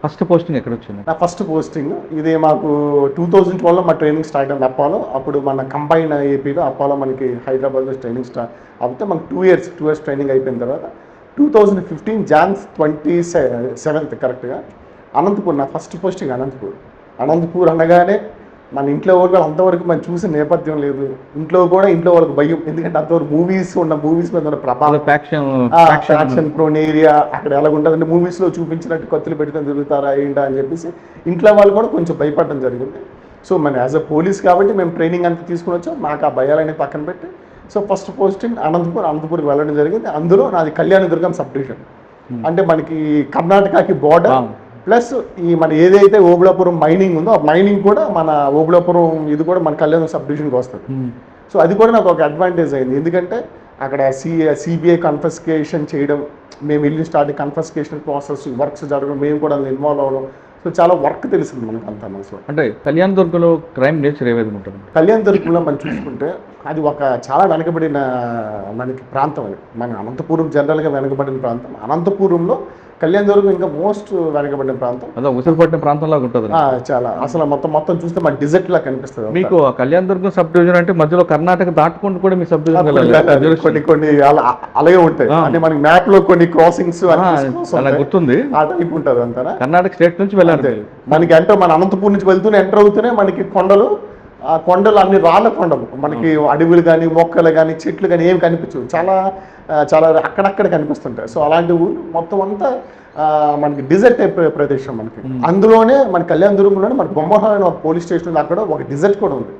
First posting ఎక్కడొచ్చింది? నా first posting ఇది మాకు 2012లో మా ట్రైనింగ్ స్టార్ట్ అయింది అప్పాలో. అప్పుడు మన కంబైన్ ఏపీలో అప్పాలో మనకి హైదరాబాద్లో ట్రైనింగ్ స్టార్ట్ అవుతే మనకు 2 ఇయర్స్ ట్రైనింగ్ అయిపోయిన తర్వాత 2015 జాన్ 27th కరెక్ట్గా అనంతపూర్. నా ఫస్ట్ పోస్టింగ్ అనంతపూర్ అనగానే మన ఇంట్లో వాళ్ళు అంతవరకు మనం చూసిన నేపథ్యం లేదు. ఇంట్లో వాళ్ళకి భయం, ఎందుకంటే అంతవరకు మూవీస్ మీద ఉన్న ప్రభావం, ఫ్యాక్షన్ ప్రోన్ ఏరియా అక్కడ ఎలా ఉంటుందంటే మూవీస్లో చూపించినట్టు కత్తులు పెట్టుకొని తిరుగుతారా ఏంటా అని చెప్పేసి ఇంట్లో వాళ్ళు కూడా కొంచెం భయపడడం జరిగింది. సో మన యాజ్ అ పోలీస్ కాబట్టి మేము ట్రైనింగ్ అంతా తీసుకుని వచ్చాం. మాకు ఆ భయాలని పక్కన పెట్టి సో ఫస్ట్ పోస్టింగ్ అనంతపూర్కి వెళ్ళడం జరిగింది. అందులో నాది కళ్యాణదుర్గం సబ్ డివిజన్, అంటే మనకి కర్ణాటకకి బార్డర్ ప్లస్ ఈ మన ఏదైతే ఓబుళాపురం మైనింగ్ ఉందో ఆ మైనింగ్ కూడా మన ఓబుళాపురం ఇది కూడా మన కళ్యాణ సబ్ డివిజన్కి వస్తుంది. సో అది కూడా నాకు ఒక అడ్వాంటేజ్ అయింది, ఎందుకంటే అక్కడ సిబిఐ కన్ఫస్కేషన్ చేయడం, మేము వెళ్ళి స్టార్టింగ్ కన్ఫస్కేషన్ ప్రాసెస్ వర్క్స్ జరగడం, మేము కూడా అందులో ఇన్వాల్వ్ అవ్వడం. సో చాలా వర్క్ తెలిసింది మనకు అంతా మనసు. అంటే కళ్యాణదుర్గంలో క్రైమ్ నేచర్ ఏ విధంగా ఉంటుంది? కళ్యాణదుర్గంలో మనం చూసుకుంటే అది ఒక చాలా వెనకబడిన మనకి ప్రాంతం. అది మన అనంతపురం జనరల్గా వెనకబడిన ప్రాంతం. అనంతపురంలో కళ్యాణదుర్గం ఇంకా మోస్ట్ వెనకబడిన ప్రాంతం. అదే ఉసిరిపట్టిన ప్రాంతంలో ఉంటుంది. చాలా అసలు మొత్తం చూస్తే మన డిజర్ట్ లా కనిపిస్తుంది. మీకు కళ్యాణదుర్గం సబ్ డివిజన్ అంటే మధ్యలో కర్ణాటక దాటుకుంటూ కూడా మీ సబ్ డివిజన్ కొన్ని అలాగే ఉంటాయి. అంటే మనకి మ్యాప్ లో కొన్ని క్రాసింగ్స్ అలా గుర్తుంది, ఆ టైప్ ఉంటుంది అంతా. కర్ణాటక స్టేట్ నుంచి వెళ్ళాలి మనకి అంటే మన అనంతపూర్ నుంచి వెళ్తూనే ఎంటర్ అవుతూనే మనకి కొండలు, ఆ కొండలు అన్ని రాళ్ళ కొండలు, మనకి అడవులు కానీ మొక్కలు కానీ చెట్లు కానీ ఏమి కనిపించవు, చాలా అక్కడక్కడ కనిపిస్తుంటాయి. సో అలాంటి ఊరు మొత్తం అంతా మనకి డిజర్ట్ టైప్ ప్రదేశం మనకి. అందులోనే మన కళ్యాణదుర్గంలోనే మన బొమ్మహాల్ పోలీస్ స్టేషన్ అక్కడ ఒక డిజర్ట్ కూడా ఉంది.